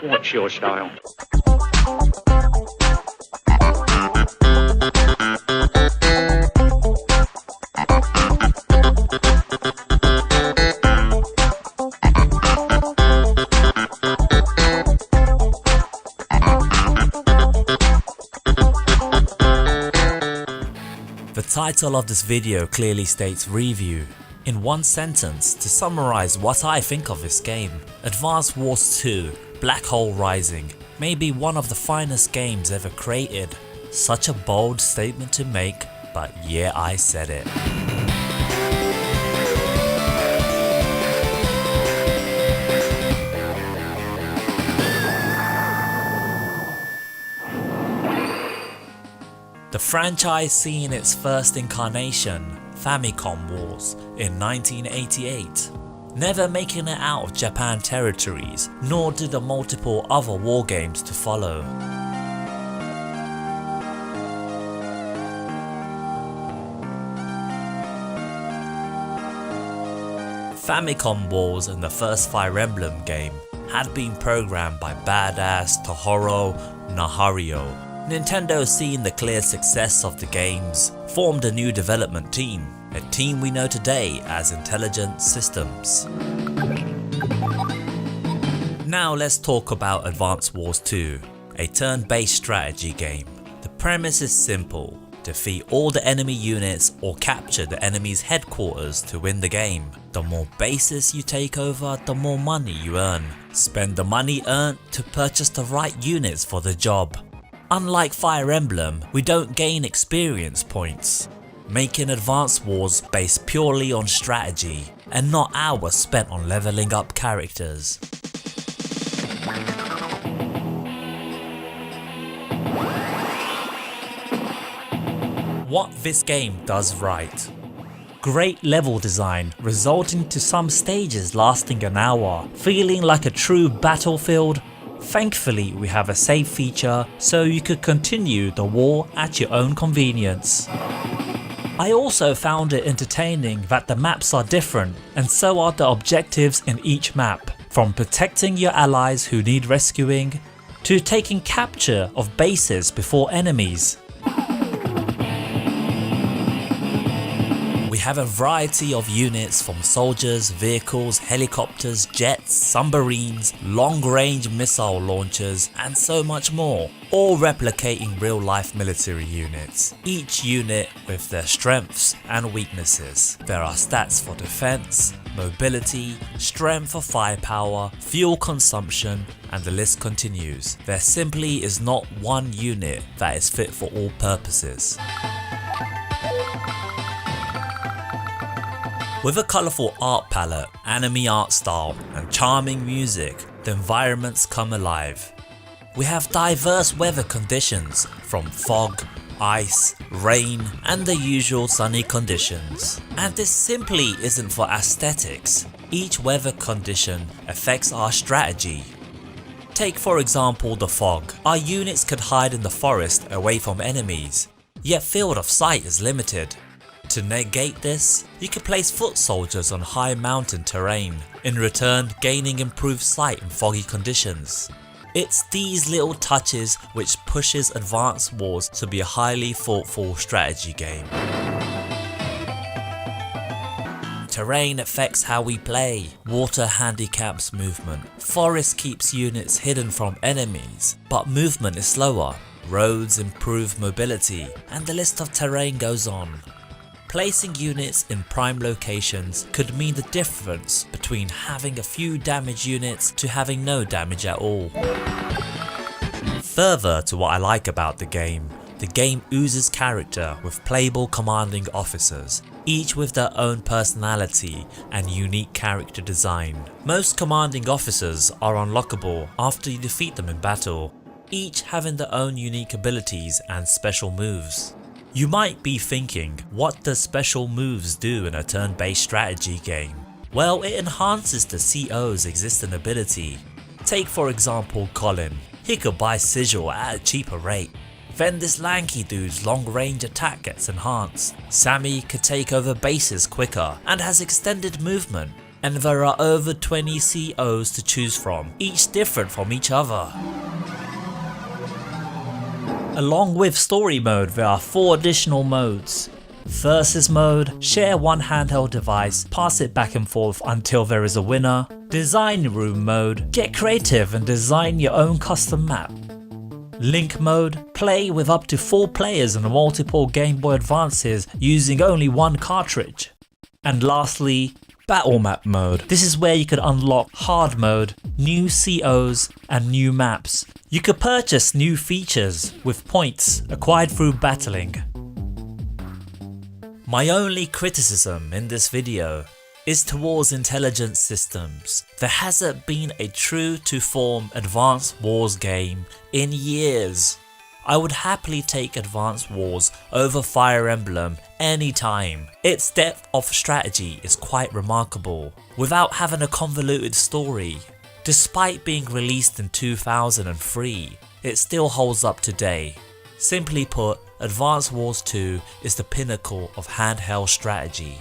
What's your style? The title of this video clearly states review. In one sentence, to summarize what I think of this game, Advance Wars 2 Black Hole Rising may be one of the finest games ever created. Such a bold statement to make, but yeah, I said it. The franchise seen its first incarnation, Famicom Wars, in 1988, never making it out of Japan territories, nor did the multiple other war games to follow. Famicom Wars and the first Fire Emblem game had been programmed by badass Tohiro Nahario. Nintendo, seeing the clear success of the games, formed a new development team, a team we know today as Intelligent Systems. Now let's talk about Advance Wars 2, a turn-based strategy game. The premise is simple: defeat all the enemy units or capture the enemy's headquarters to win the game. The more bases you take over, the more money you earn. Spend the money earned to purchase the right units for the job. Unlike Fire Emblem, we don't gain experience points, making Advance Wars based purely on strategy and not hours spent on leveling up characters. What this game does right: great level design resulting to some stages lasting an hour, feeling like a true battlefield. Thankfully, we have a save feature so you could continue the war at your own convenience. I also found it entertaining that the maps are different, and so are the objectives in each map, from protecting your allies who need rescuing, to taking capture of bases before enemies. We have a variety of units from soldiers, vehicles, helicopters, jets, submarines, long-range missile launchers, and so much more, all replicating real-life military units, each unit with their strengths and weaknesses. There are stats for defense, mobility, strength for firepower, fuel consumption, and the list continues. There simply is not one unit that is fit for all purposes. With a colourful art palette, anime art style, and charming music, the environments come alive. We have diverse weather conditions, from fog, ice, rain, and the usual sunny conditions. And this simply isn't for aesthetics. Each weather condition affects our strategy. Take for example the fog. Our units could hide in the forest away from enemies, yet field of sight is limited. To negate this, you can place foot soldiers on high mountain terrain, in return gaining improved sight in foggy conditions. It's these little touches which pushes Advance Wars to be a highly thoughtful strategy game. Terrain affects how we play, water handicaps movement, forest keeps units hidden from enemies, but movement is slower, roads improve mobility, and the list of terrain goes on. Placing units in prime locations could mean the difference between having a few damage units to having no damage at all. Further to what I like about the game oozes character with playable commanding officers, each with their own personality and unique character design. Most commanding officers are unlockable after you defeat them in battle, each having their own unique abilities and special moves. You might be thinking, what does special moves do in a turn-based strategy game? Well, it enhances the CO's existing ability. Take for example Colin. He could buy sigil at a cheaper rate. Then this lanky dude's long range attack gets enhanced. Sammy could take over bases quicker and has extended movement. and there are over 20 COs to choose from, each different from each other. Along with story mode, there are 4 additional modes. Versus mode, share one handheld device, pass it back and forth until there is a winner. Design room mode, get creative and design your own custom map. Link mode, play with up to 4 players and multiple Game Boy Advances using only one cartridge. And lastly, battle map mode. This is where you could unlock hard mode, new COs and new maps. You could purchase new features with points acquired through battling. My only criticism in this video is towards intelligent systems. There hasn't been a true to form Advance Wars game in years. I would happily take Advance Wars over Fire Emblem anytime. Its depth of strategy is quite remarkable, without having a convoluted story. Despite being released in 2003, it still holds up today. Simply put, Advance Wars 2 is the pinnacle of handheld strategy.